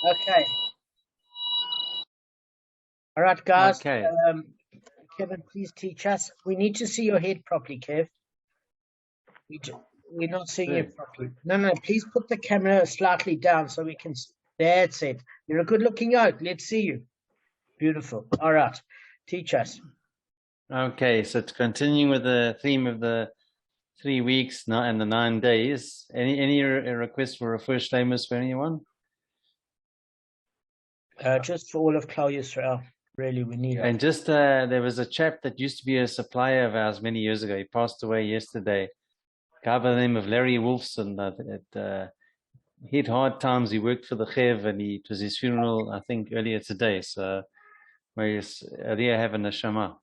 Okay. All right, guys. Okay. Kevin, please teach us. We need to see your head properly, Kev. We're not seeing you properly. No, please put the camera slightly down so we can. That's it. You're a good-looking oak. Let's see you. Beautiful. All right. Teach us. Okay, so to continuing with the theme of the 3 weeks and the 9 days, any requests for a first famous for anyone? Just for all of Klal Yisrael. Really, we need it. And just there was a chap that used to be a supplier of ours many years ago. He passed away yesterday. Guy by the name of Larry Wolfson. He had hard times. He worked for the Chev, and it was his funeral, I think, earlier today. So, may Aliyah have a neshama.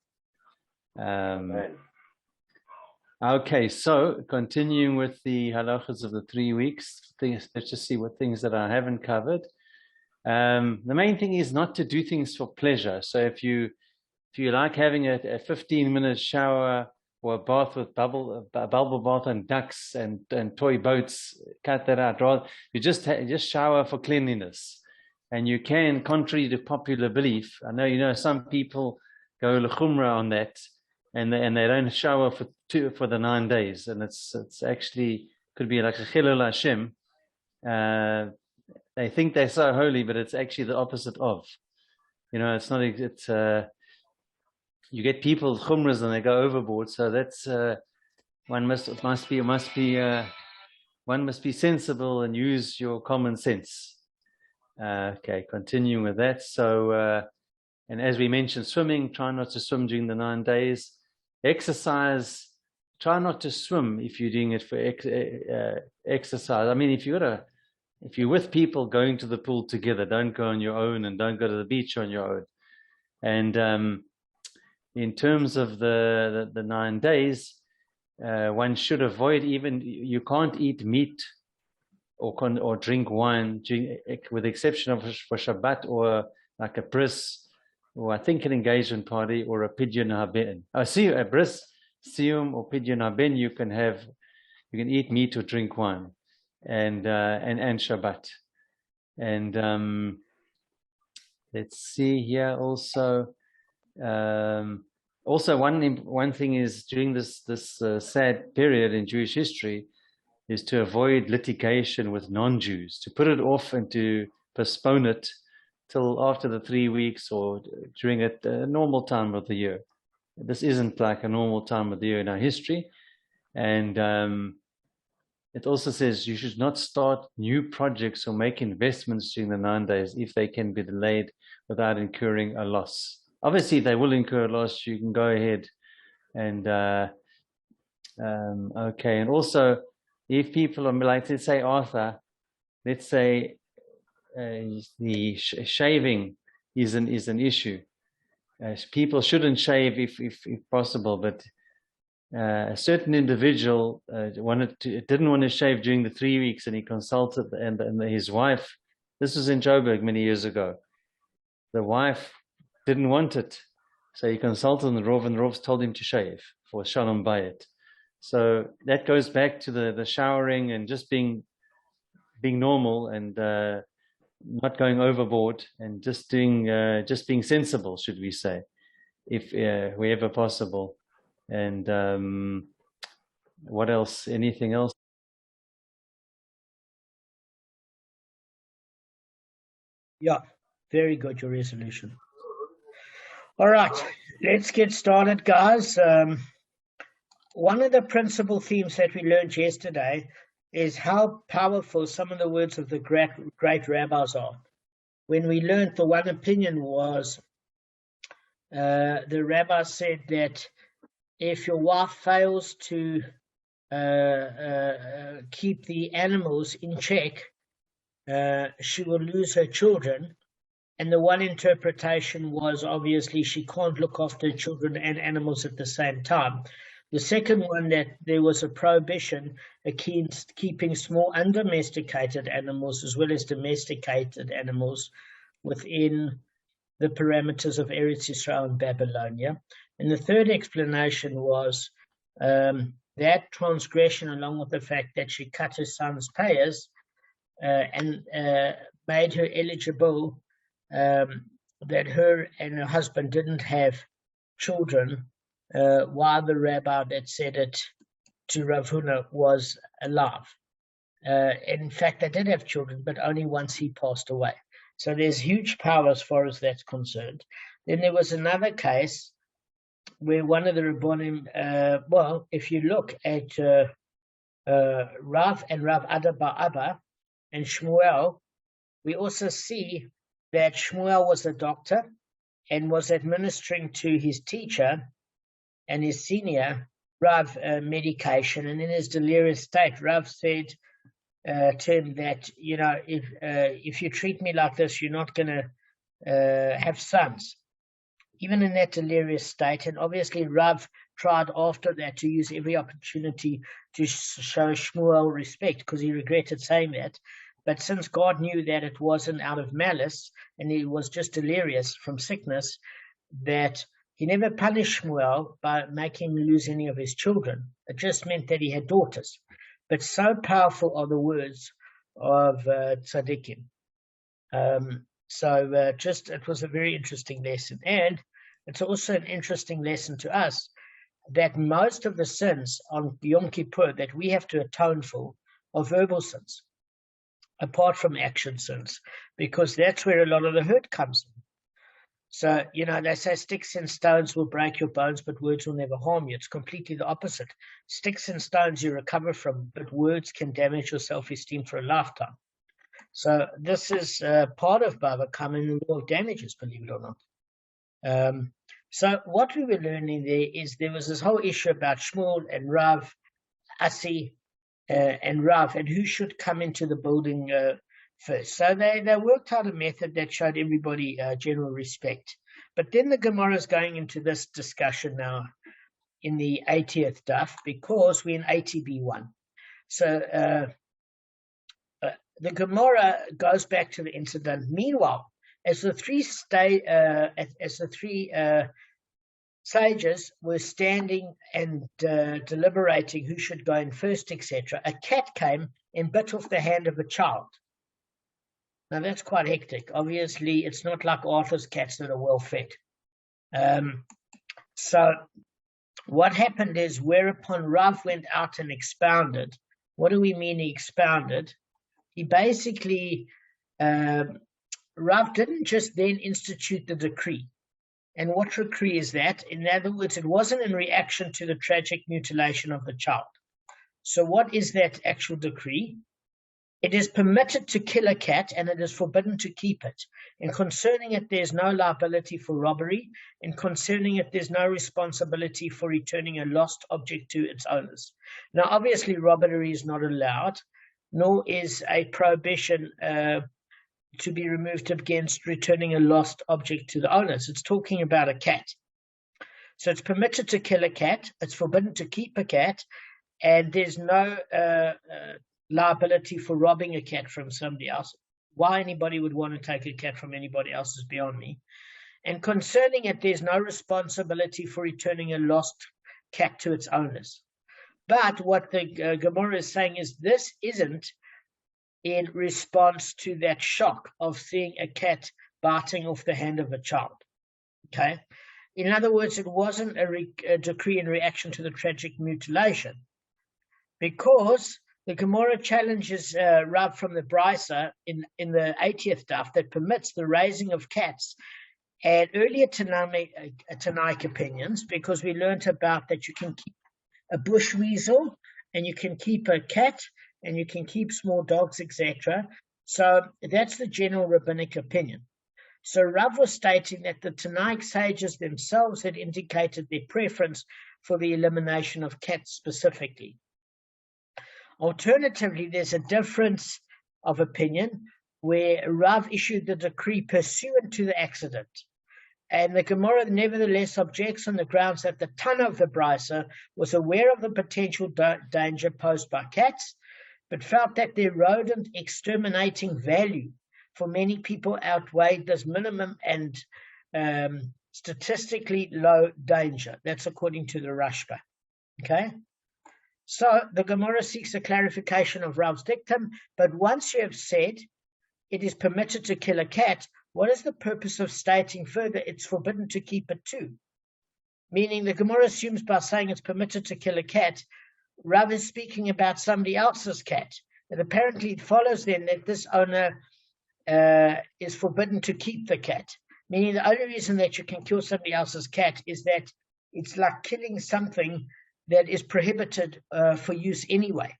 Okay, so continuing with the halachas of the 3 weeks, let's just see what things that I haven't covered. The main thing is not to do things for pleasure. So if you like having a 15-minute shower or a bath with bubble bath and ducks and toy boats, cut that out. You just shower for cleanliness, and you can, contrary to popular belief. I know some people go l'chumra on that, and they don't shower for the 9 days, and it's actually could be like a chilul Hashem. They think they're so holy, but it's actually the opposite of. It's not. It's you get people chumras and they go overboard. So that's one must be sensible and use your common sense. Okay, continuing with that. So, and as we mentioned, swimming. Try not to swim during the 9 days. Exercise. Try not to swim if you're doing it for exercise. I mean, if you're with people going to the pool together, don't go on your own, and don't go to the beach on your own. And in terms of the 9 days, one should avoid you can't eat meat or drink wine with the exception of for Shabbat or like a bris, or I think an engagement party, or a pidyon haben. A bris, siyum, or pidyon haben. You can eat meat or drink wine, and Shabbat. And let's see here also. Also, one thing is during this sad period in Jewish history is to avoid litigation with non-Jews, to put it off and to postpone it till after the 3 weeks or during a normal time of the year. This isn't like a normal time of the year in our history, and it also says you should not start new projects or make investments during the 9 days if they can be delayed without incurring a loss. Obviously, if they will incur a loss, you can go ahead and okay. And also, if people are like, let's say Arthur, let's say the shaving is an issue. People shouldn't shave if possible, but a certain individual didn't want to shave during the 3 weeks, and he consulted and his wife. This was in Joburg many years ago. The wife didn't want it, so he consulted the Rov, and the Rovs told him to shave for Shalom Bayit. So that goes back to the showering and just being normal and not going overboard, and just being sensible, should we say, if wherever possible. And what else? Anything else? Yeah, very good, your resolution. All right, let's get started, guys. One of the principal themes that we learned yesterday is how powerful some of the words of the great rabbis are. When we learned, the one opinion was, the rabbi said that if your wife fails to keep the animals in check, she will lose her children. And the one interpretation was, obviously, she can't look after children and animals at the same time. The second one, that there was a prohibition against keeping small undomesticated animals as well as domesticated animals within the parameters of Eretz Yisrael and Babylonia. And the third explanation was that transgression, along with the fact that she cut her son's payers, made her eligible, that her and her husband didn't have children, while the rabbi that said it to Rav Huna was alive. In fact, they did have children, but only once he passed away. So there's huge power as far as that's concerned. Then there was another case where one of the Rabbonim, well, if you look at Rav and Rav Ada Bar Abba and Shmuel, we also see that Shmuel was a doctor and was administering to his teacher and his senior Rav medication, and in his delirious state, Rav said to him that, you know, if you treat me like this, you're not going to have sons, even in that delirious state. And obviously Rav tried after that to use every opportunity to show Shmuel respect, because he regretted saying that. But since God knew that it wasn't out of malice and he was just delirious from sickness, that he never punished Shmuel by making him lose any of his children. It just meant that he had daughters. But so powerful are the words of tzaddikim. It was a very interesting lesson. And it's also an interesting lesson to us that most of the sins on Yom Kippur that we have to atone for are verbal sins, apart from action sins, because that's where a lot of the hurt comes from. So, you know, they say sticks and stones will break your bones, but words will never harm you. It's completely the opposite. Sticks and stones you recover from, but words can damage your self-esteem for a lifetime. So this is part of Bava Kamma and the law of damages, believe it or not. So what we were learning there is there was this whole issue about Shmuel and Rav, Asi, and Rav, and who should come into the building first. So they worked out a method that showed everybody general respect. But then the Gemara is going into this discussion now in the 80th daf, because we're in 80b1. So the Gemara goes back to the incident. Meanwhile, as the three sages were standing and deliberating who should go in first, etc., a cat came and bit off the hand of a child. Now that's quite hectic. Obviously, it's not like Arthur's cats that are well fed. So what happened is, whereupon Rav went out and expounded. What do we mean he expounded? He basically, Rav didn't just then institute the decree. And what decree is that? In other words, it wasn't in reaction to the tragic mutilation of the child. So what is that actual decree? It is permitted to kill a cat, and it is forbidden to keep it. And concerning it, there's no liability for robbery. And concerning it, there's no responsibility for returning a lost object to its owners. Now, obviously, robbery is not allowed, nor is a prohibition to be removed against returning a lost object to the owners. It's talking about a cat. So it's permitted to kill a cat. It's forbidden to keep a cat. And there's no liability for robbing a cat from somebody else. Why anybody would want to take a cat from anybody else is beyond me. And concerning it, there's no responsibility for returning a lost cat to its owners. But what the Gemara is saying is, this isn't in response to that shock of seeing a cat biting off the hand of a child. Okay? In other words, it wasn't a decree in reaction to the tragic mutilation, because the Gemara challenges Rav from the Brisa in the 80th daf that permits the raising of cats. And earlier Tanaic opinions, because we learned about that you can keep a bush weasel, and you can keep a cat, and you can keep small dogs, etc. So that's the general rabbinic opinion. So Rav was stating that the Tanaic sages themselves had indicated their preference for the elimination of cats specifically. Alternatively, there's a difference of opinion where Rav issued the decree pursuant to the accident. And the Gemara nevertheless objects on the grounds that the Tana of the Brisa was aware of the potential danger posed by cats, but felt that their rodent exterminating value for many people outweighed this minimum and statistically low danger. That's according to the Rashba. Okay? So the Gemara seeks a clarification of Rav's dictum, but once you have said it is permitted to kill a cat, what is the purpose of stating further it's forbidden to keep it too? Meaning the Gemara assumes by saying it's permitted to kill a cat, Rav is speaking about somebody else's cat. And apparently it follows then that this owner is forbidden to keep the cat. Meaning the only reason that you can kill somebody else's cat is that it's like killing something that is prohibited for use anyway.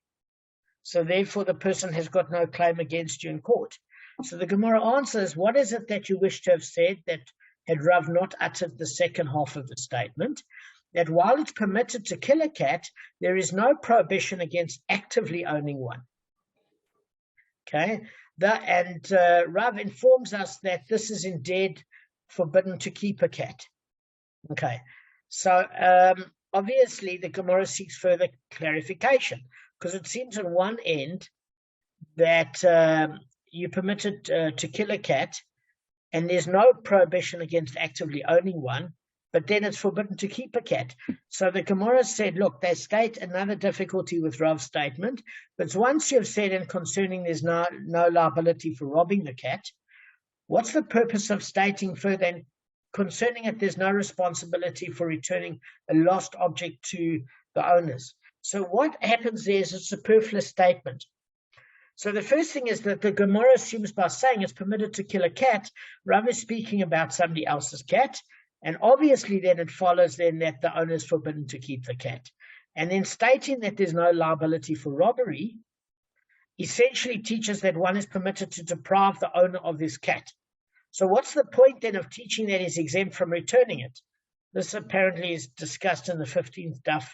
So therefore the person has got no claim against you in court. So the Gemara answers, what is it that you wish to have said that had Rav not uttered the second half of the statement? That while it's permitted to kill a cat, there is no prohibition against actively owning one. Okay, Rav informs us that this is indeed forbidden to keep a cat. Okay, so obviously the Gemara seeks further clarification, because it seems on one end that you're permitted to kill a cat and there's no prohibition against actively owning one, but then it's forbidden to keep a cat. So the Gemara said, look, they state another difficulty with Rav's statement, but once you've said and concerning there's no liability for robbing the cat, what's the purpose of stating further and concerning it there's no responsibility for returning a lost object to the owners? So what happens there is a superfluous statement. So the first thing is that the Gemara assumes by saying it's permitted to kill a cat, Rav is speaking about somebody else's cat, and obviously then it follows then that the owner is forbidden to keep the cat. And then stating that there's no liability for robbery essentially teaches that one is permitted to deprive the owner of this cat. So what's the point then of teaching that he's exempt from returning it? This apparently is discussed in the 15th daf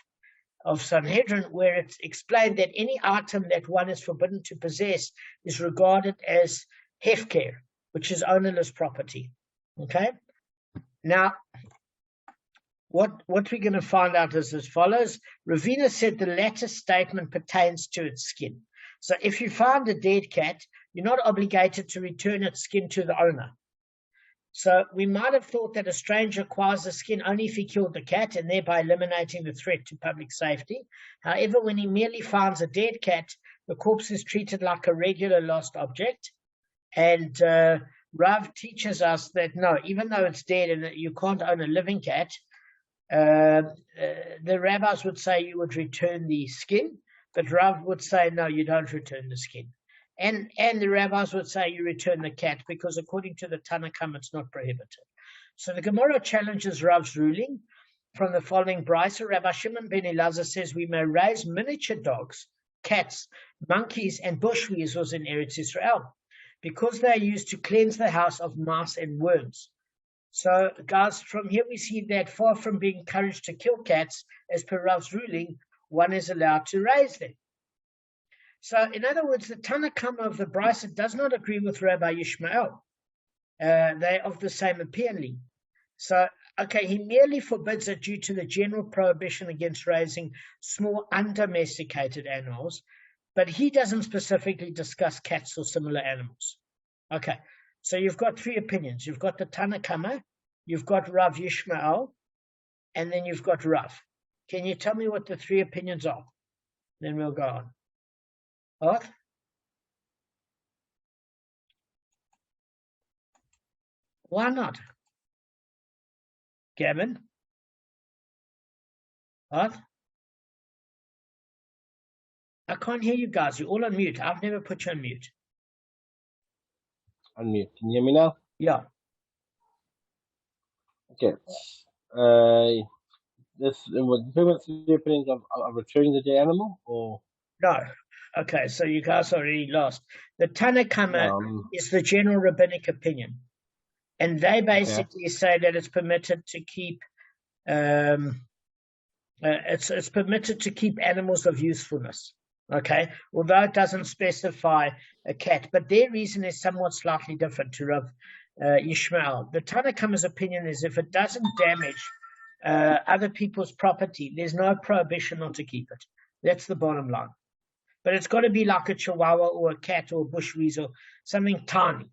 of Sanhedrin, where it's explained that any item that one is forbidden to possess is regarded as hefker, which is ownerless property. Okay? Now, what we're going to find out is as follows. Ravina said the latter statement pertains to its skin. So if you find a dead cat, you're not obligated to return its skin to the owner. So we might have thought that a stranger acquires the skin only if he killed the cat and thereby eliminating the threat to public safety. However, when he merely finds a dead cat, the corpse is treated like a regular lost object. And Rav teaches us that no, even though it's dead and you can't own a living cat, the rabbis would say you would return the skin, but Rav would say no, you don't return the skin. And the rabbis would say you return the cat because according to the Tana Kamma, it's not prohibited. So the Gemara challenges Rav's ruling from the following brisa. Rabbi Shimon ben Elazar says we may raise miniature dogs, cats, monkeys, and bush weasels in Eretz Israel because they are used to cleanse the house of mice and worms. So guys, from here we see that far from being encouraged to kill cats, as per Rav's ruling, one is allowed to raise them. So, in other words, the Tana Kamma of the Brisa does not agree with Rabbi Yishmael. They're of the same opinion. So, okay, he merely forbids it due to the general prohibition against raising small, undomesticated animals, but he doesn't specifically discuss cats or similar animals. Okay, so you've got three opinions. You've got the Tana Kamma, you've got Rav Yishmael, and then you've got Rav. Can you tell me what the three opinions are? Then we'll go on. What? Why not? Gavin? What? I can't hear you guys. You're all on mute. I've never put you on mute. Unmute. Can you hear me now? Yeah. Okay. This was the opinions of returning the dead animal, or no? Okay, so you guys are already lost. The Tana Kamma is the general rabbinic opinion, and they basically say that it's permitted to keep. It's permitted to keep animals of usefulness. Okay, although it doesn't specify a cat, but their reason is somewhat slightly different to Rav Yishmael. The Tana Kamma's opinion is if it doesn't damage other people's property, there's no prohibition not to keep it. That's the bottom line. But it's got to be like a chihuahua or a cat or a bush weasel, something tiny.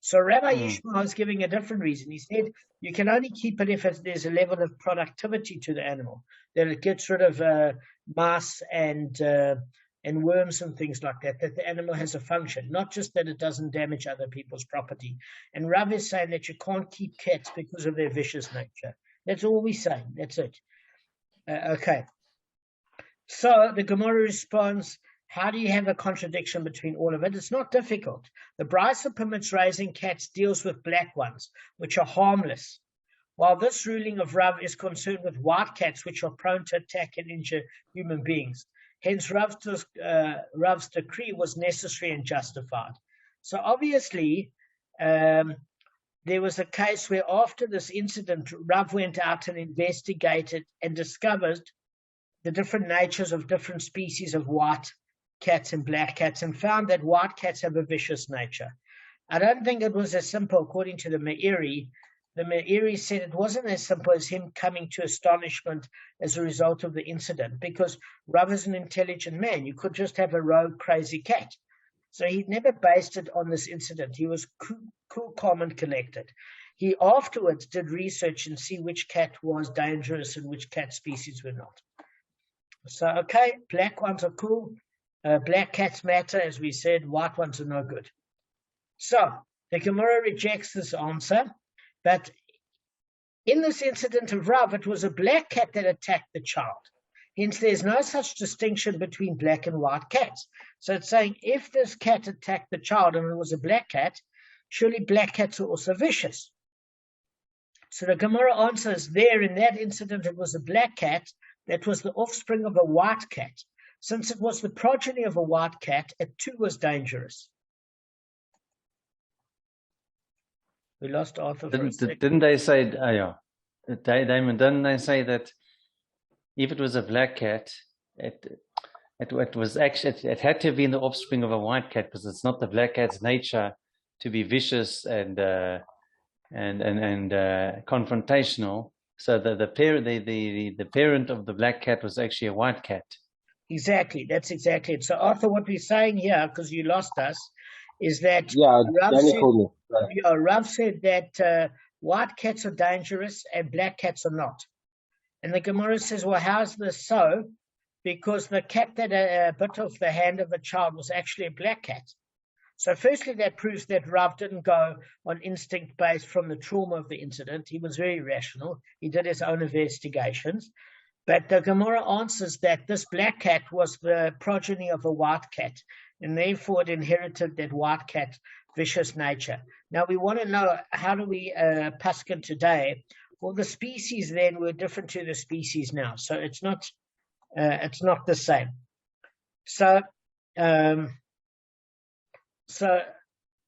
So Rabbi Yishmael is giving a different reason. He said you can only keep it if there's a level of productivity to the animal, that it gets rid of mice and and worms and things like that, that the animal has a function, not just that it doesn't damage other people's property. And Rav is saying that you can't keep cats because of their vicious nature. That's all we're saying. That's it. Okay. So the Gemara responds, how do you have a contradiction between all of it? It's not difficult. The Brisa permits raising cats, deals with black ones, which are harmless, while this ruling of Rav is concerned with white cats, which are prone to attack and injure human beings. Hence, Rav's decree was necessary and justified. So obviously, there was a case where after this incident, Rav went out and investigated and discovered the different natures of different species of white cats and black cats, and found that white cats have a vicious nature. I don't think it was as simple, according to the Meiri. The Meiri said it wasn't as simple as him coming to astonishment as a result of the incident, because Rav is an intelligent man. You could just have a rogue, crazy cat. So he never based it on this incident. He was cool, calm, and collected. He afterwards did research and see which cat was dangerous and which cat species were not. So, okay, black ones are cool. Black cats matter, as we said. White ones are no good. So the Gemara rejects this answer. But in this incident of Rav, it was a black cat that attacked the child. Hence, there's no such distinction between black and white cats. So it's saying if this cat attacked the child and it was a black cat, surely black cats are also vicious. So the Gemara answers there, in that incident, it was a black cat that was the offspring of a white cat. Since it was the progeny of a white cat, it too was dangerous. We lost Arthur for a second. Didn't they say, Damon, didn't they say that if it was a black cat, it was actually, it had to have been the offspring of a white cat, because it's not the black cat's nature to be vicious and confrontational. So the parent of the black cat was actually a white cat. Exactly, that's exactly it. So Arthur, what we're saying here, because you lost us, is that Rav said that white cats are dangerous and black cats are not. And the Gemara says, well, how's this so? Because the cat that bit off the hand of a child was actually a black cat. So firstly, that proves that Rav didn't go on instinct based from the trauma of the incident. He was very rational. He did his own investigations. But the Gemara answers that this black cat was the progeny of a white cat, and therefore it inherited that white cat vicious nature. Now we want to know, how do we paskin today? Well, the species then were different to the species now, so it's not the same. So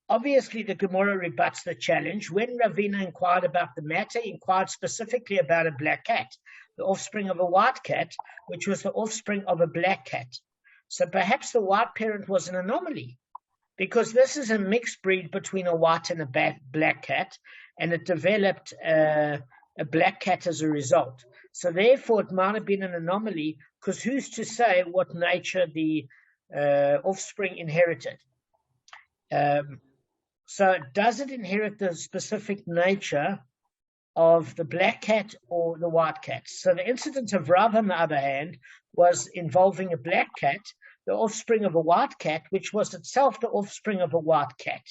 obviously the Gemara rebuts the challenge. When Ravina inquired about the matter, he inquired specifically about a black cat, the offspring of a white cat, which was the offspring of a black cat. So perhaps the white parent was an anomaly, because this is a mixed breed between a white and a black cat, and it developed a black cat as a result. So therefore it might have been an anomaly, because who's to say what nature the offspring inherited? So does it inherit the specific nature of the black cat or the white cat? So the incident of Rav, on the other hand, was involving a black cat, the offspring of a white cat, which was itself the offspring of a white cat.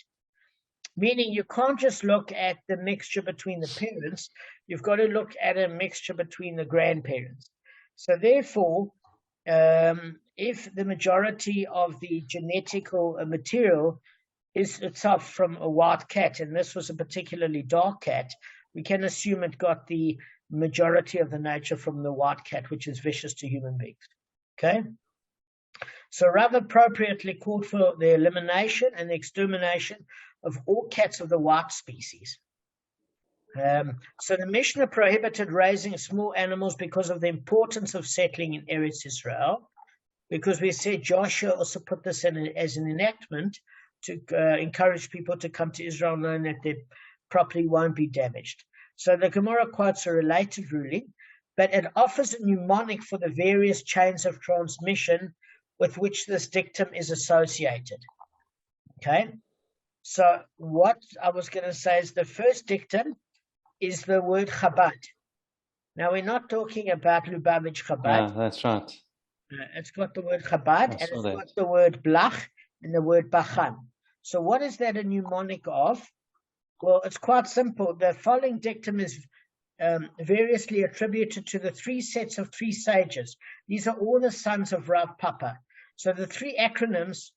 Meaning you can't just look at the mixture between the parents, you've got to look at a mixture between the grandparents. So therefore, if the majority of the genetical material is itself from a white cat, and this was a particularly dark cat, we can assume it got the majority of the nature from the white cat, which is vicious to human beings. Okay? So Rav appropriately called for the elimination and the extermination of all cats of the white species. So the Mishnah prohibited raising small animals because of the importance of settling in Eretz Israel, because we said Joshua also put this in as an enactment to encourage people to come to Israel knowing that their property won't be damaged. So the Gemara quotes a related ruling, but it offers a mnemonic for the various chains of transmission with which this dictum is associated. Okay? So what I was going to say is the first dictum is the word Chabad. Now we're not talking about Lubavitch Chabad. That's right. It's got the word Chabad, and saw it's that. got the word Blach and the word Bacham. So what is that a mnemonic of? Well, it's quite simple. The following dictum is variously attributed to the three sets of three sages. These are all the sons of Rav Papa. So the three acronyms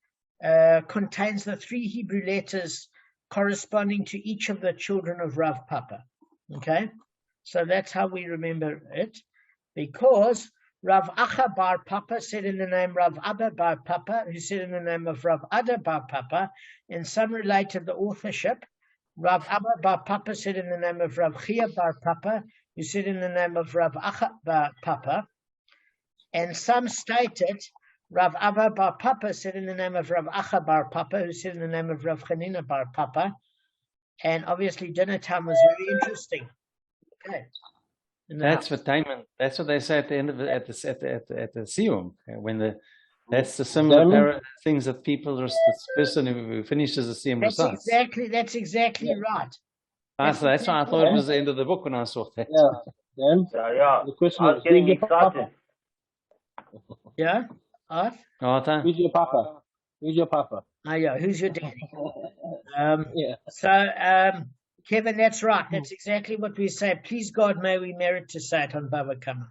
contains the three Hebrew letters corresponding to each of the children of Rav Papa. Okay, so that's how we remember it, because Rav Acha Bar Papa said in the name Rav Abba Bar Papa, who said in the name of Rav Ada Bar Papa, and some related the authorship. Rav Abba Bar Papa said in the name of Rav Chia Bar Papa, who said in the name of Rav Acha Bar Papa, and some stated Rav Abba Bar Papa said in the name of Rav Acha Bar Papa, who said in the name of Rav Chanina Bar Papa, and obviously dinner time was very interesting. Okay. That's what Damon. That's what they say at the end of it, at the Siyum, when that's the similar things that people, this person who finishes the Siyum recites. That's exactly right. So that's why I thought it was the end of the book when I saw that. Yeah. The question is, getting who's your excited. papa? Yeah. Who's your papa? Who's your papa? Oh, yeah. Who's your daddy? Yeah. So, Kevin, that's right. That's exactly what we say. Please God, may we merit to say it on Bava Kamma.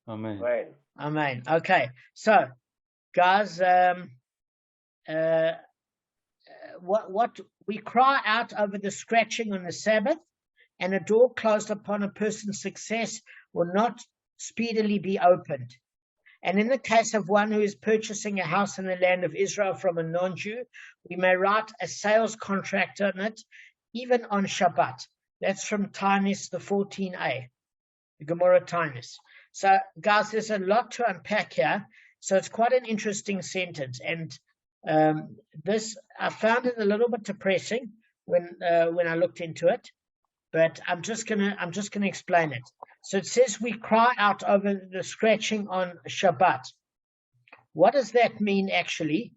Amen. Right. Amen. Okay. So, guys, what we cry out over the scratching on the Sabbath, and a door closed upon a person's success will not speedily be opened. And in the case of one who is purchasing a house in the land of Israel from a non-Jew, we may write a sales contract on it, even on Shabbat. That's from Tanis, the 14a, the Gemara Tanis. So, guys, there's a lot to unpack here. So it's quite an interesting sentence. And this, I found it a little bit depressing when I looked into it. But I'm just gonna explain it. So it says we cry out over the scratching on Shabbat. What does that mean actually?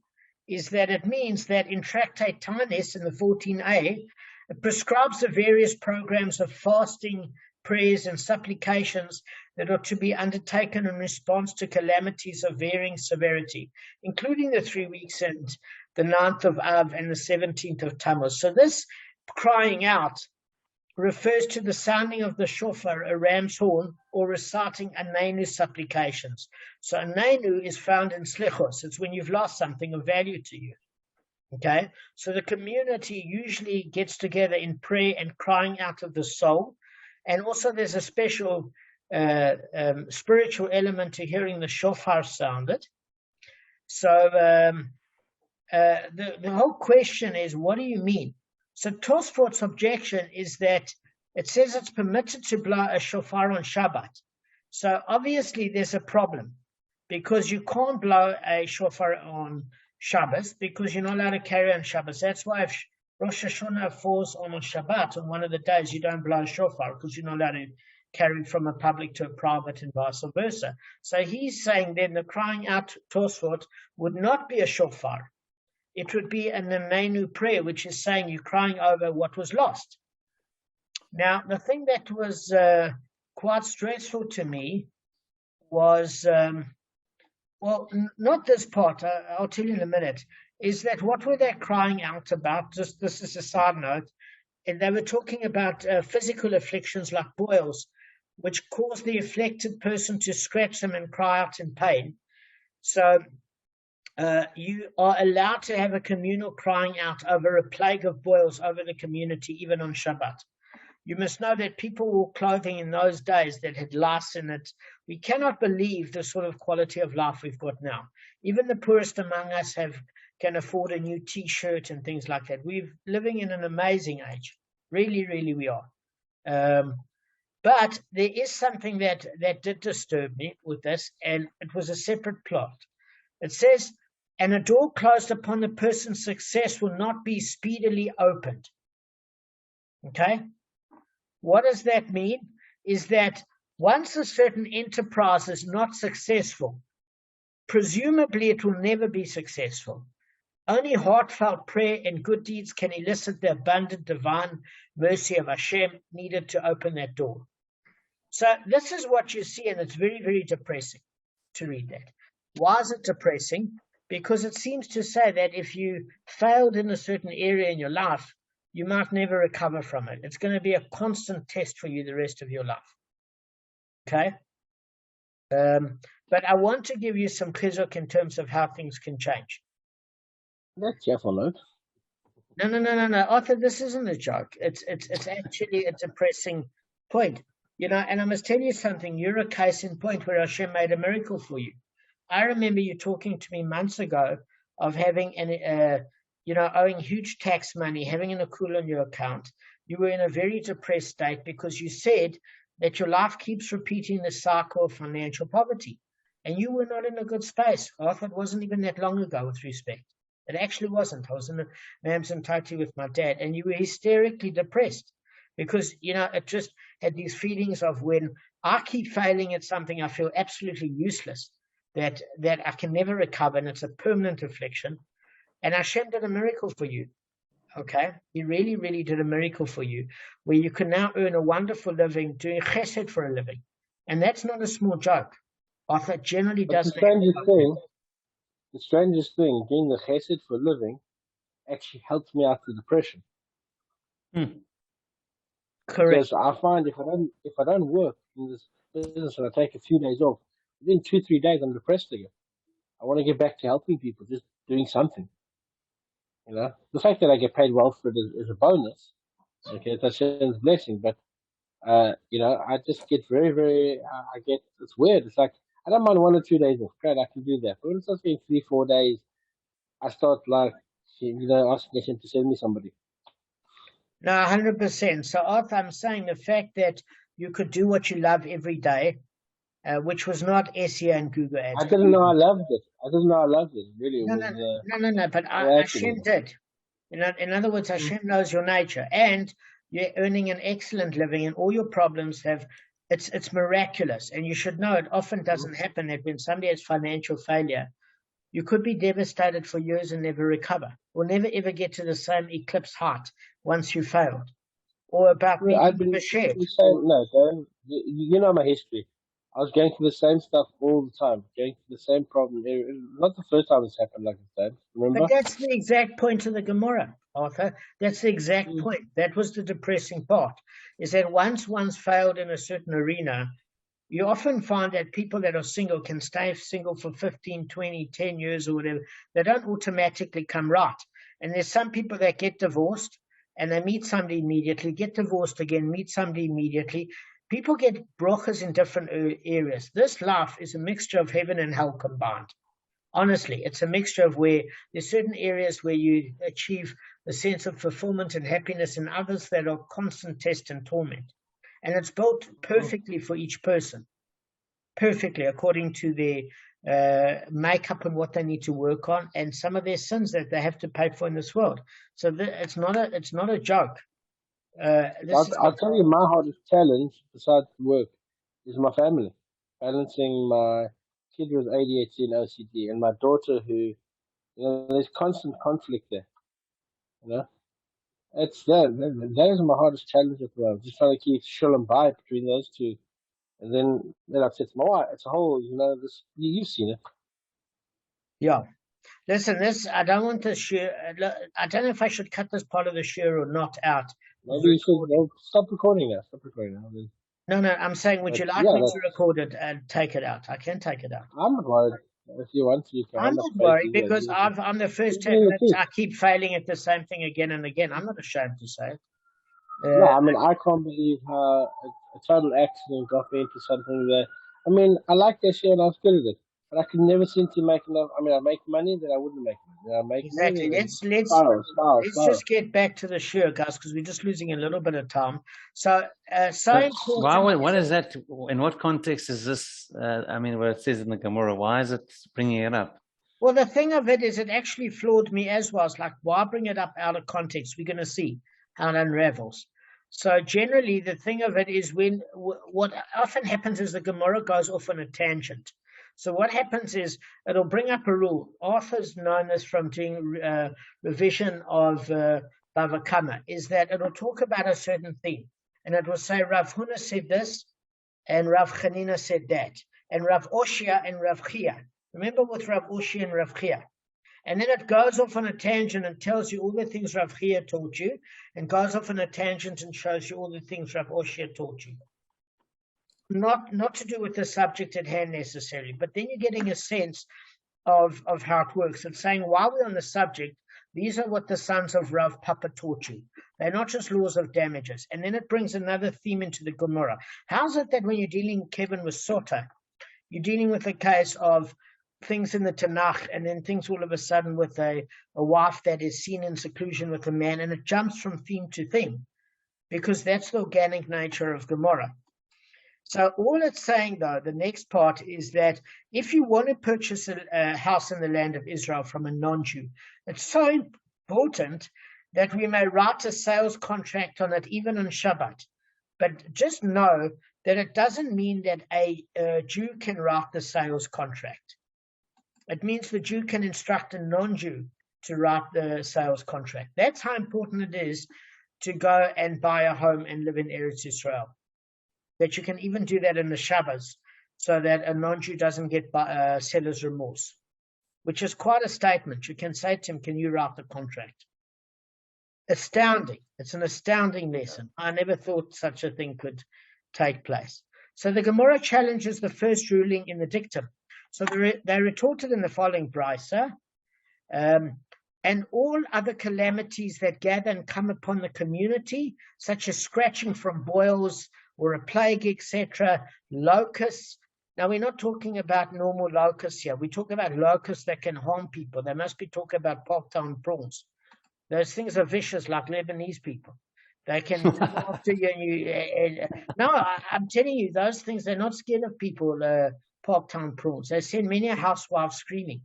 Is that it means that in Tractate Tanis in the 14a, it prescribes the various programs of fasting, prayers, and supplications that are to be undertaken in response to calamities of varying severity, including the 3 weeks and the 9th of Av and the 17th of Tammuz. So this crying out refers to the sounding of the shofar, a ram's horn, or reciting Anenu supplications. So Anenu is found in Slichos. It's when you've lost something of value to you. Okay? So the community usually gets together in prayer and crying out of the soul. And also there's a special spiritual element to hearing the shofar sounded. So the whole question is, what do you mean? So Tosfot's objection is that it says it's permitted to blow a shofar on Shabbat. So obviously there's a problem, because you can't blow a shofar on Shabbos because you're not allowed to carry on Shabbos. That's why if Rosh Hashanah falls on a Shabbat, on one of the days, you don't blow a shofar because you're not allowed to carry from a public to a private and vice versa. So he's saying then the crying out Tosfot would not be a shofar. It would be an Anenu prayer, which is saying you're crying over what was lost. Now, the thing that was quite stressful to me was, not this part, I'll tell you in a minute, is that what were they crying out about? Just this is a side note. And they were talking about physical afflictions like boils, which cause the afflicted person to scratch them and cry out in pain. So you are allowed to have a communal crying out over a plague of boils over the community, even on Shabbat. You must know that people wore clothing in those days that had lice in it. We cannot believe the sort of quality of life we've got now. Even the poorest among us can afford a new T-shirt and things like that. We're living in an amazing age. Really, really we are. But there is something that did disturb me with this, and it was a separate plot. It says, and a door closed upon the person's success will not be speedily opened. Okay? What does that mean? Is that once a certain enterprise is not successful, presumably it will never be successful. Only heartfelt prayer and good deeds can elicit the abundant divine mercy of Hashem needed to open that door. So this is what you see, and it's very, very depressing to read that. Why is it depressing? Because it seems to say that if you failed in a certain area in your life, you might never recover from it. It's going to be a constant test for you the rest of your life. Okay? But I want to give you some chizuk in terms of how things can change. That's careful, no? No, Arthur, this isn't a joke. It's actually a depressing point. And I must tell you something. You're a case in point where Hashem made a miracle for you. I remember you talking to me months ago of having owing huge tax money, having an accrual on your account. You were in a very depressed state because you said that your life keeps repeating the cycle of financial poverty. And you were not in a good space. Arthur, it wasn't even that long ago, with respect. It actually wasn't. I was in the Mamson Tati with my dad, and you were hysterically depressed because, it just had these feelings of when I keep failing at something, I feel absolutely useless, that I can never recover, and it's a permanent affliction. And Hashem did a miracle for you, okay? He really, really did a miracle for you, where you can now earn a wonderful living doing chesed for a living. And that's not a small joke. Arthur generally But does. the strangest thing, doing the chesed for a living, actually helped me out of depression. Correct. Because I find if I don't work in this business and I take a few days off, within 2-3 days I'm depressed again. I want to get back to helping people, just doing something. The fact that I get paid well for it is a bonus. Okay, that's a blessing. But I just get very, very. It's weird. It's like I don't mind 1 or 2 days off. Great, I can do that. But when it starts being 3-4 days, I start asking Hashem to send me somebody. No, 100%. So, Arthur, I'm saying the fact that you could do what you love every day, which was not SEO and Google ads. I didn't know I loved it. Really. No. But Hashem did. In other words, Hashem knows your nature, and you're earning an excellent living, and all your problems it's miraculous. And you should know it often doesn't happen that when somebody has financial failure, you could be devastated for years and never recover, or never ever get to the same eclipse height once you failed, or about being shared. No, Darren, you know my history. I was going through the same stuff all the time, going through the same problem. Not the first time it's happened like that, remember? But that's the exact point of the Gemara, Arthur. That's the exact point. That was the depressing part, is that once one's failed in a certain arena, you often find that people that are single can stay single for 15, 20, 10 years or whatever. They don't automatically come right. And there's some people that get divorced and they meet somebody immediately, get divorced again, meet somebody immediately. People get brachas in different areas. This life is a mixture of heaven and hell combined. Honestly, it's a mixture of where there's certain areas where you achieve a sense of fulfillment and happiness, and others that are constant test and torment. And it's built perfectly for each person, perfectly according to their makeup and what they need to work on, and some of their sins that they have to pay for in this world. So it's not a joke. I'll tell you, my hardest challenge besides work is my family. Balancing my kid with ADHD and OCD, and my daughter who, there's constant conflict there. It's that is my hardest challenge at the moment. Just trying to keep shalom by between those two, and then I've said to my wife, it's a whole, this you've seen it. Yeah. Listen, I don't want to share. I don't know if I should cut this part of the share or not out. Maybe you should stop recording now. No, I'm saying, would you like me to record it and take it out? I can take it out. I'm not worried. If you want to, you can. I'm not worried because I'm the first time I keep failing at the same thing again and again. I'm not ashamed to say it. No, I can't believe how a total accident got me into something that. I like that shit and I was good at it, but I could never seem to make enough. I make money that I wouldn't make money. I make exactly. Money let's just get back to the show, guys, because we're just losing a little bit of time. So, what is that? In what context is this? What it says in the Gemara, why is it bringing it up? Well, the thing of it is, it actually floored me as well. It's like, why bring it up out of context? We're going to see how it unravels. So generally, the thing of it is what often happens is the Gemara goes off on a tangent. So what happens is it'll bring up a rule. Authors know this from doing revision of Bava Kamma, is that it'll talk about a certain thing. And it will say, Rav Huna said this, and Rav Chanina said that, and Rav Oshia and Rav Chia. Remember with Rav Ushi and Rav Chia. And then it goes off on a tangent and tells you all the things Rav Chia taught you, and goes off on a tangent and shows you all the things Rav Ushi taught you. Not to do with the subject at hand necessarily, but then you're getting a sense of how it works. It's saying, while we're on the subject, these are what the sons of Rav Papa taught you. They're not just laws of damages. And then it brings another theme into the Gemara. How's it that when you're dealing, Kevin, with Sota, you're dealing with a case of things in the Tanakh, and then things all of a sudden with a wife that is seen in seclusion with a man, and it jumps from theme to theme, because that's the organic nature of Gemara. So all it's saying, though, the next part is that if you want to purchase a house in the land of Israel from a non-Jew, it's so important that we may write a sales contract on it even on Shabbat. But just know that it doesn't mean that a Jew can write the sales contract. It means the Jew can instruct a non-Jew to write the sales contract. That's how important it is to go and buy a home and live in Eretz Israel. That you can even do that in the Shabbos, so that a non-Jew doesn't get seller's remorse, which is quite a statement. You can say to him, can you write the contract? Astounding. It's an astounding lesson. I never thought such a thing could take place. So the Gemara challenges the first ruling in the dictum. So they retorted in the following brisa, and all other calamities that gather and come upon the community, such as scratching from boils or a plague, etc., locusts. Now, we're not talking about normal locusts here. We talk about locusts that can harm people. They must be talking about Parktown prawns. Those things are vicious, like Lebanese people. They can come after you. No, I'm telling you, those things, they're not scared of people, Parktown prawns. They send many a housewife screaming.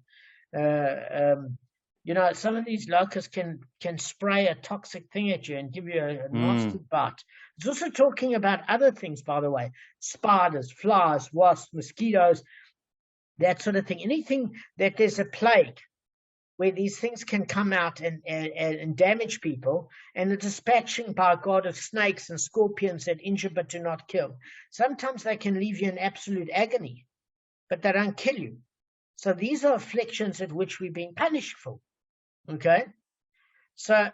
Some of these locusts can spray a toxic thing at you and give you a nasty bite. It's also talking about other things, by the way: spiders, flies, wasps, mosquitoes, that sort of thing. Anything that there's a plague where these things can come out and damage people, and the dispatching by God of snakes and scorpions that injure but do not kill. Sometimes they can leave you in absolute agony, but they don't kill you. So these are afflictions at which we're being punished for. Okay? So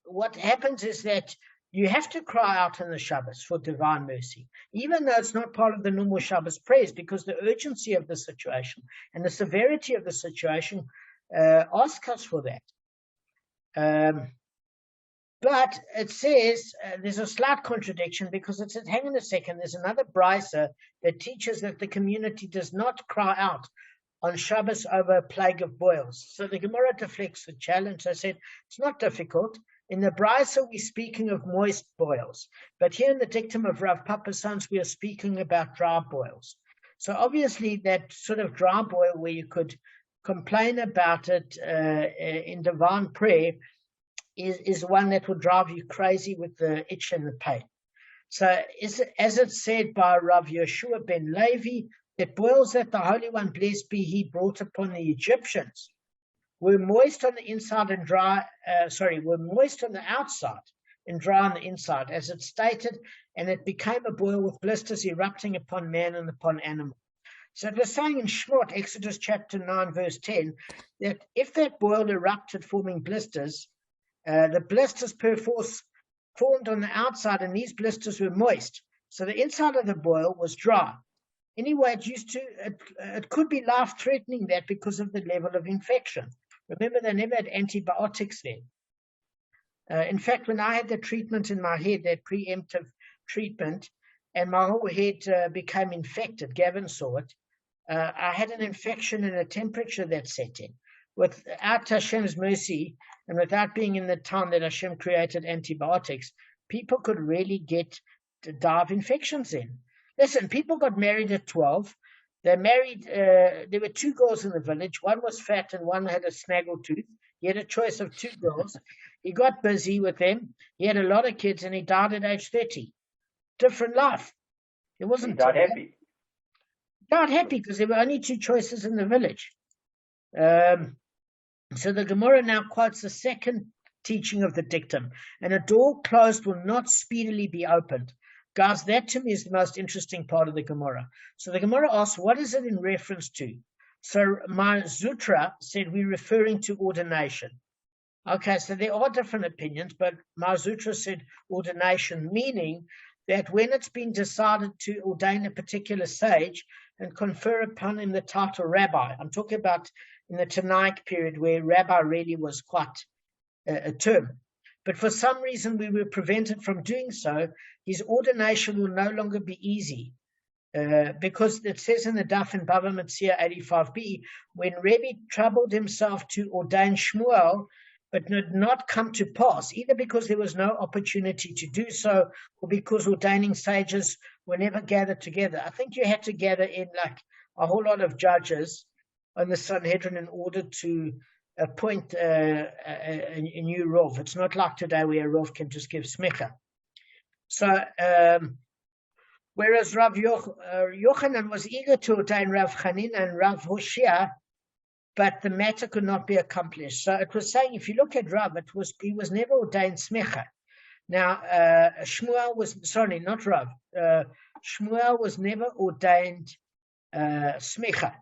what happens is that you have to cry out on the Shabbos for divine mercy, even though it's not part of the normal Shabbos prayers, because the urgency of the situation and the severity of the situation ask us for that. But it says there's a slight contradiction, because it says, hang on a second, there's another brisa that teaches that the community does not cry out on Shabbos over a plague of boils. So the Gemara deflects the challenge. I said, it's not difficult. In the brisa, we're speaking of moist boils. But here in the dictum of Rav Papa's sons, we are speaking about dry boils. So obviously that sort of dry boil where you could complain about it in divine prayer is one that will drive you crazy with the itch and the pain. So as it's said by Rav Yeshua ben Levi, that boils that the Holy One, blessed be He, brought upon the Egyptians were moist on the inside and dry, were moist on the outside and dry on the inside, as it stated, and it became a boil with blisters erupting upon man and upon animal. So it was saying in Shmot, Exodus chapter 9, verse 10, that if that boil erupted forming blisters, the blisters perforce formed on the outside, and these blisters were moist. So the inside of the boil was dry. Anyway, it could be life-threatening, that because of the level of infection. Remember, they never had antibiotics then. In fact, when I had the treatment in my head, that preemptive treatment, and my whole head became infected, Gavin saw it, I had an infection and a temperature that set in. Without Hashem's mercy and without being in the time that Hashem created antibiotics, people could really die of infections in. Listen, people got married at 12. They married, there were two girls in the village. One was fat and one had a snaggle tooth. He had a choice of two girls. He got busy with them. He had a lot of kids and he died at age 30. Different life. It wasn't. He died happy. Died happy because there were only two choices in the village. So the Gemara now quotes the second teaching of the dictum. And a door closed will not speedily be opened. Guys, that to me is the most interesting part of the Gemara. So the Gemara asks, what is it in reference to? So my Zutra said we're referring to ordination. Okay, so there are different opinions, but Mazutra said ordination, meaning that when it's been decided to ordain a particular sage and confer upon him the title rabbi, I'm talking about in the Tanaic period where rabbi really was quite a term. But for some reason we were prevented from doing so, his ordination will no longer be easy. Because it says in the Daf in Bava Metzia 85b, when Rebbe troubled himself to ordain Shmuel, but did not come to pass, either because there was no opportunity to do so, or because ordaining sages were never gathered together. I think you had to gather in like a whole lot of judges on the Sanhedrin in order to appoint a new Rov. It's not like today where a Rov can just give smicha. So, whereas Rav Yochanan was eager to ordain Rav Chanin and Rav Hoshea, but the matter could not be accomplished. So it was saying, if you look at Rav, he was never ordained smicha. Now, Shmuel was, sorry, not Rav. Shmuel was never ordained smicha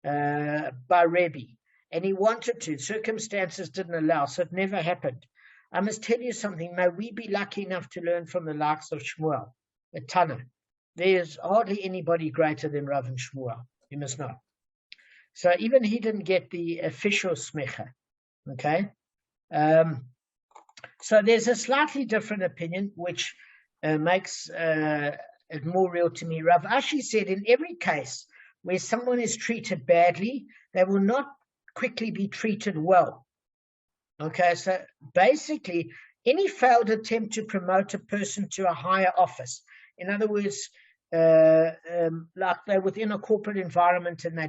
by Rebbe, and he wanted to. Circumstances didn't allow, so it never happened. I must tell you something. May we be lucky enough to learn from the likes of Shmuel, a Tana. There's hardly anybody greater than Rav and Shmuel. You must know. So even he didn't get the official smicha, okay? So there's a slightly different opinion, which makes it more real to me. Rav Ashi said, in every case where someone is treated badly, they will not quickly be treated well. Okay, so basically, any failed attempt to promote a person to a higher office, in other words, like they're within a corporate environment and they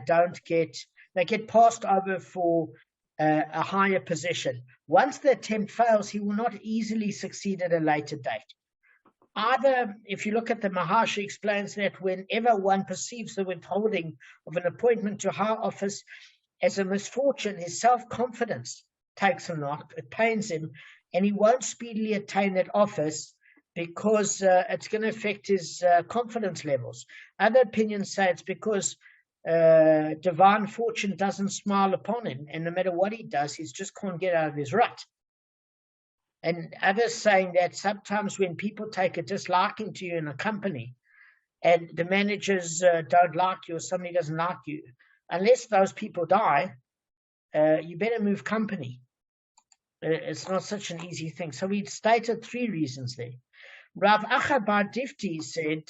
get passed over for a higher position. Once the attempt fails, he will not easily succeed at a later date. Either, if you look at the Maharshi, explains that whenever one perceives the withholding of an appointment to high office as a misfortune, his self-confidence takes a knock, it pains him, and he won't speedily attain that office because it's going to affect his confidence levels. Other opinions say it's because divine fortune doesn't smile upon him, and no matter what he does, he just can't get out of his rut. And others saying that sometimes when people take a disliking to you in a company, and the managers don't like you or somebody doesn't like you, unless those people die, you better move company. It's not such an easy thing. So we stated 3 reasons there. Rav Acha bar Difti said,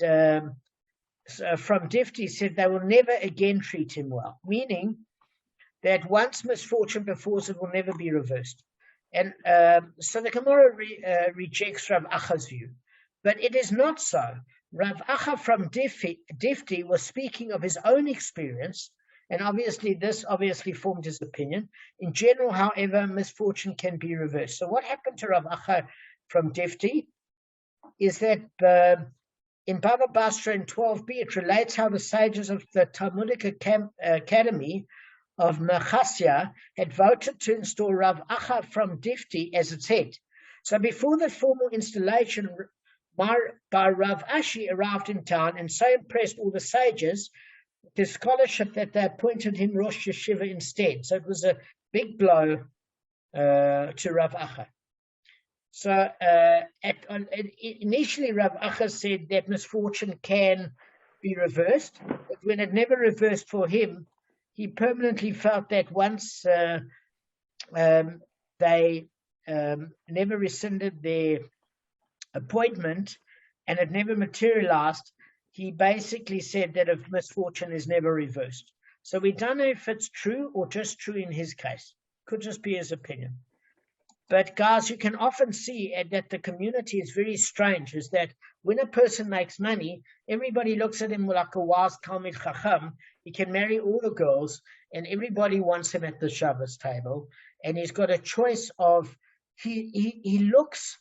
from Difti said they will never again treat him well, meaning that once misfortune befalls, it will never be reversed. And so the Gemara rejects Rav Acha's view, but it is not so. Rav Acha from Difti was speaking of his own experience, and this obviously formed his opinion. In general, however, misfortune can be reversed. So what happened to Rav Acha from Difti is that in Bava Basra in 12b, it relates how the sages of the Talmudic Academy of Machasya had voted to install Rav Acha from Difti as its head. So before the formal installation, by Rav Ashi arrived in town and so impressed all the sages with his scholarship that they appointed him Rosh Yeshiva instead. So it was a big blow to Rav Acha. So initially Rav Acha said that misfortune can be reversed, but when it never reversed for him, he permanently felt that once they never rescinded their appointment and it never materialized, he basically said that if misfortune is never reversed. So we don't know if it's true or just true in his case. Could just be his opinion. But guys, you can often see that the community is very strange, is that when a person makes money, everybody looks at him like a wise Talmud Chacham. He can marry all the girls, and everybody wants him at the Shabbos table. And he's got a choice of, he looks,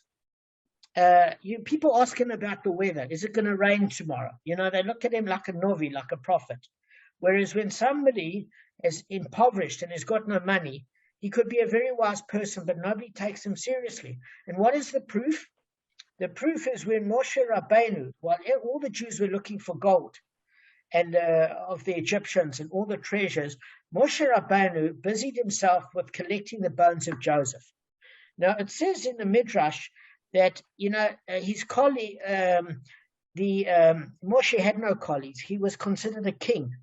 people ask him about the weather. Is it going to rain tomorrow? You know, they look at him like a novi, like a prophet. Whereas when somebody is impoverished and has got no money, he could be a very wise person, but nobody takes him seriously. And what is the proof? The proof is when Moshe Rabbeinu, while all the Jews were looking for gold, and of the Egyptians and all the treasures, Moshe Rabbeinu busied himself with collecting the bones of Joseph. Now, it says in the Midrash that, his colleague, Moshe had no colleagues. He was considered a king,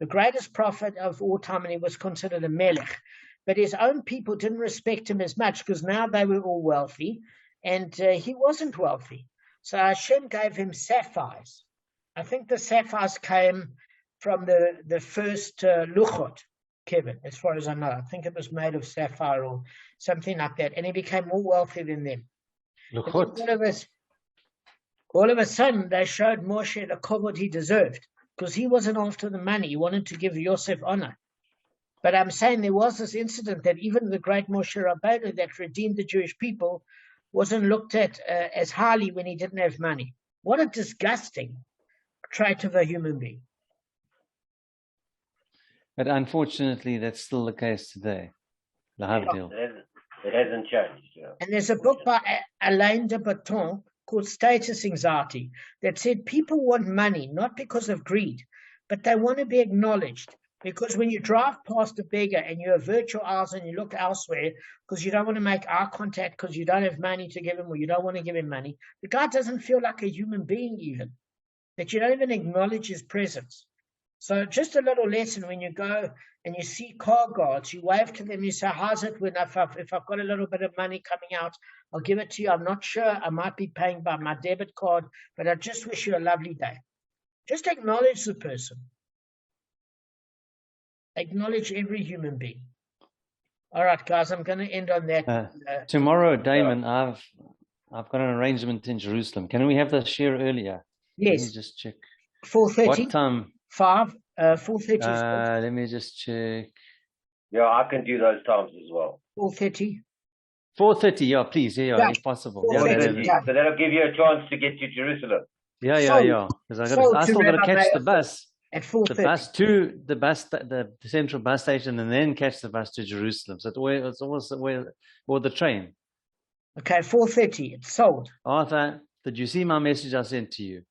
the greatest prophet of all time, and he was considered a melech. But his own people didn't respect him as much because now they were all wealthy, and he wasn't wealthy. So Hashem gave him sapphires. I think the sapphires came from the first luchot, Kevin, as far as I know. I think it was made of sapphire or something like that, and he became more wealthy than them. Luchot. All of a sudden, they showed Moshe the kavod he deserved, because he wasn't after the money. He wanted to give Yosef honor. But I'm saying there was this incident that even the great Moshe Rabbeinu that redeemed the Jewish people wasn't looked at as highly when he didn't have money. What a disgusting trait of a human being. But unfortunately, that's still the case today. It hasn't changed. And there's a book by Alain de Botton called Status Anxiety that said people want money not because of greed, but they want to be acknowledged. Because when you drive past a beggar and you avert your eyes and you look elsewhere because you don't want to make eye contact because you don't have money to give him or you don't want to give him money, the guy doesn't feel like a human being even, that you don't even acknowledge his presence. So just a little lesson: when you go and you see car guards, you wave to them, you say, how's it when if I've got a little bit of money coming out, I'll give it to you. I'm not sure, I might be paying by my debit card, but I just wish you a lovely day. Just acknowledge the person. Acknowledge every human being. All right, guys, I'm going to end on that. Tomorrow, Damon, I've got an arrangement in Jerusalem. Can we have the share earlier? Yes. Let me just check. 4:30. What time? 4:30. Let me just check. Yeah, I can do those times as well. 4:30. 4:30, yeah, please, yeah, if possible. Yeah, So that'll give you a chance to get to Jerusalem. Yeah. Because I still got to catch the bus. At 4:30. The central bus station, and then catch the bus to Jerusalem. So it's almost or the train. Okay, 4:30. It's sold. Arthur, did you see my message I sent to you?